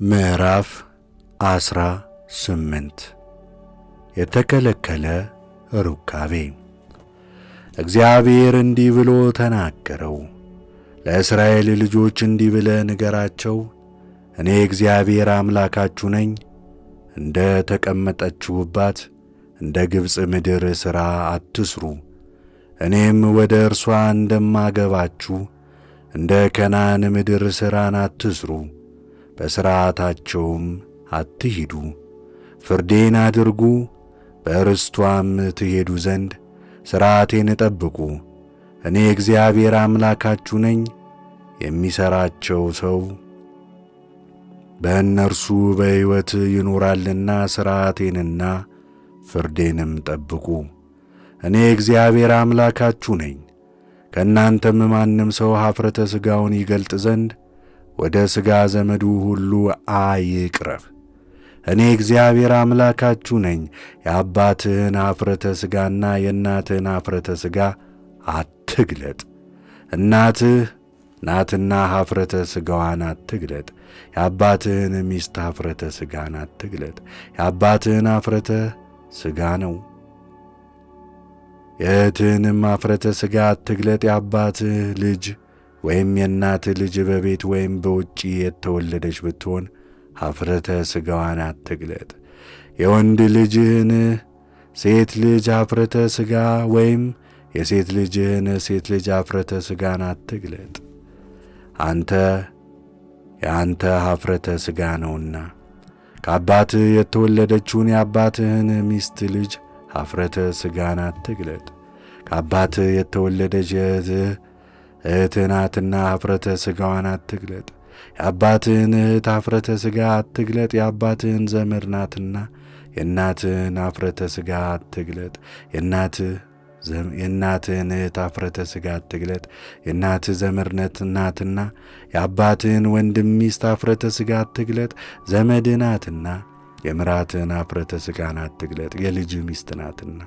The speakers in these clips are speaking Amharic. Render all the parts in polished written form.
ምዕራፍ 18 የተከለከለ ሩካቤ። እግዚአብሔር እንዲህ ብሎ ተናገረው፣ ለእስራኤል ልጆች እንዲህ ብለህ ንገራቸው፣ እኔ እግዚአብሔር አምላካችሁ ነኝ። እንደ ተቀመጠችሁባት እንደ ግብፅ ምድር ሥራ አትስሩ። እኔም ወደ እርሷ እንደማገባችሁ እንደ ከነዓን ምድር ሥራን አትስሩ። በሥርዓታቸውም አትሂዱ። ፍርዴን አድርጉ፣ በርስቷም ትሄዱ ዘንድ ሥርዓቴን ጠብቁ። እኔ እግዚአብሔር አምላካችሁ ነኝ። የሚሠራቸው ሰው በእነርሱ በሕይወት ይኖራልና ሥርዓቴንና ፍርዴንም ጠብቁ። እኔ እግዚአብሔር አምላካችሁ ነኝ። ከእናንተም ማንም ሰው ኀፍረተ ሥጋውን ይገልጥ ዘንድ ወደ ሥጋ ዘመዱ ሁሉ አይቅረብ። እኔ እግዚአብሔር አምላካችሁ ነኝ። የአባትህን ኀፍረተ ሥጋና የእናትህን ኀፍረተ ሥጋ አትግለጥ። እናትህ ናትና ኀፍረተ ሥጋዋን አትግለጥ። የአባትህን ሚስት ኀፍረተ ሥጋን አትግለጥ። የአባትህን ኀፍረተ ሥጋ ነው። የእህትህንም ኀፍረተ ሥጋ አትግለጥ። የአባትህ ልጅ ወይም የእናትህ ልጅ በቤት ወይም በውጪ የተወለደች ብትሆን ኀፍረተ ሥጋዋን አትግለጥ። የወንድ ልጅህን ሴት ልጅ ኀፍረተ ሥጋ ወይም የሴት ልጅህን ሴት ልጅ ኀፍረተ ሥጋን አትግለጥ። የአንተ ኀፍረተ ሥጋ ነውና። ከአባትህ የተወለደችውን የአባትህን ሚስት ልጅ ኀፍረተ ሥጋን አትግለጥ። ከአባትህ የተወለደች እህትህ ናትና ኀፍረተ ሥጋዋን አትግለጥ። የአባትህን እህት ኀፍረተ ሥጋ አትግለጥ። የአባትህን ዘመድ ናትና የእናትህን ኀፍረተ ሥጋ አትግለጥ። የእናትህን እህት ኀፍረተ ሥጋ አትግለጥ። የእናትህ ዘመድ ናትና የአባትህን ወንድም ሚስት ኀፍረተ ሥጋ አትግለጥ። ዘመድህ ናትና የምራትህን ኀፍረተ ሥጋን አትግለጥ። የልጅህ ሚስት ናትና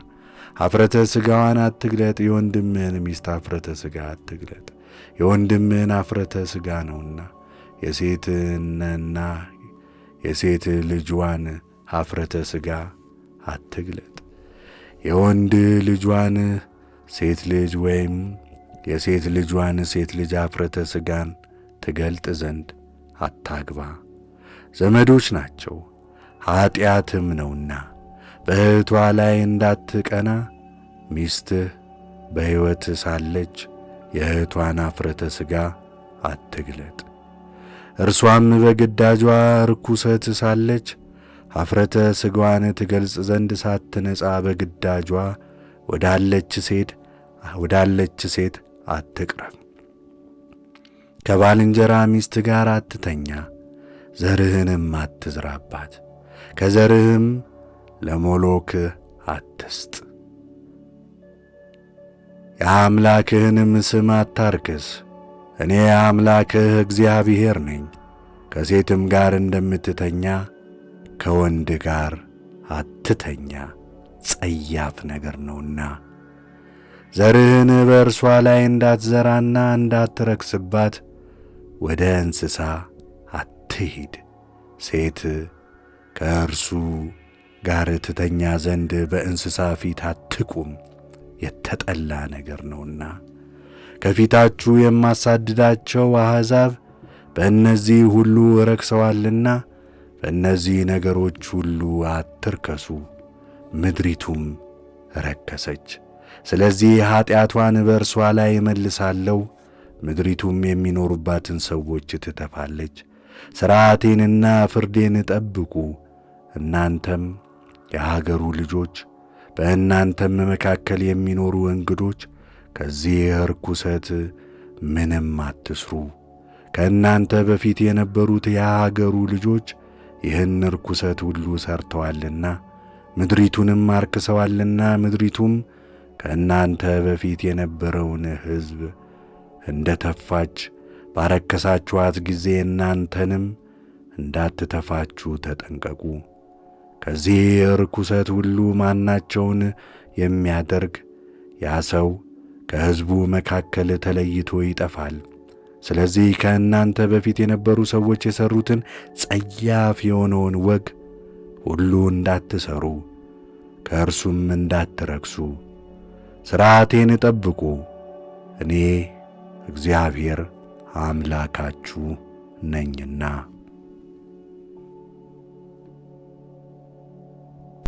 ኀፍረተ ሥጋዋን አትግለጥ። የወንድምህን ሚስት ኀፍረተ ሥጋ አትግለጥ። የወንድምህን ኀፍረተ ሥጋ ነውና። የሴትንና የሴት ልጅዋን ኀፍረተ ሥጋ አትግለጥ። የወንድ ልጇን ሴት ልጅ ወይም የሴት ልጇን ሴት ልጅ ኀፍረተ ሥጋን ትገልጥ ዘንድ አታግባ። ዘመዶች ናቸው፣ ኀጢአትም ነውና። በእህቷ ላይ እንዳትቀና። ሚስትህ በሕይወት ሳለች የእህቷን ኀፍረተ ሥጋ አትግለጥ። እርሷም በግዳጇ ርኩሰት ሳለች ኀፍረተ ሥጋዋን ትገልጽ ዘንድ ሳትነጻ በግዳጇ ወዳለች ሴት አትቅረብ። ከባልንጀራ ሚስት ጋር አትተኛ፣ ዘርህንም አትዝራባት። ከዘርህም ለሞሎክ አትስጥ። የአምላክህንም ስም አታርክስ። እኔ አምላክህ እግዚአብሔር ነኝ። ከሴትም ጋር እንደምትተኛ ከወንድ ጋር አትተኛ፣ ጸያፍ ነገር ነውና። ዘርህን በእርሷ ላይ እንዳትዘራና እንዳትረክስባት ወደ እንስሳ አትሂድ። ሴት ከእርሱ ጋር ትተኛ ዘንድ በእንስሳ ፊት አትቁም፣ የተጠላ ነገር ነውና። ከፊታችሁ የማሳድዳቸው አሕዛብ በእነዚህ ሁሉ ረክሰዋልና በእነዚህ ነገሮች ሁሉ አትርከሱ። ምድሪቱም ረከሰች። ስለዚህ ኀጢአቷን በእርሷ ላይ እመልሳለሁ፣ ምድሪቱም የሚኖሩባትን ሰዎች ትተፋለች። ሥርዓቴንና ፍርዴን ጠብቁ። እናንተም የአገሩ ልጆች፣ በእናንተም መካከል የሚኖሩ እንግዶች ከዚህ ርኩሰት ምንም አትስሩ። ከእናንተ በፊት የነበሩት የአገሩ ልጆች ይህን ርኩሰት ሁሉ ሰርተዋልና ምድሪቱንም አርክሰዋልና፣ ምድሪቱም ከእናንተ በፊት የነበረውን ሕዝብ እንደ ተፋች ባረከሳችኋት ጊዜ እናንተንም እንዳትተፋችሁ ተጠንቀቁ። ከዚህ ርኩሰት ሁሉ ማናቸውን የሚያደርግ ያ ሰው ከሕዝቡ መካከል ተለይቶ ይጠፋል። ስለዚህ ከእናንተ በፊት የነበሩ ሰዎች የሠሩትን ጸያፍ የሆነውን ወግ ሁሉ እንዳትሠሩ ከእርሱም እንዳትረክሱ ሥርዓቴን ጠብቁ። እኔ እግዚአብሔር አምላካችሁ ነኝና።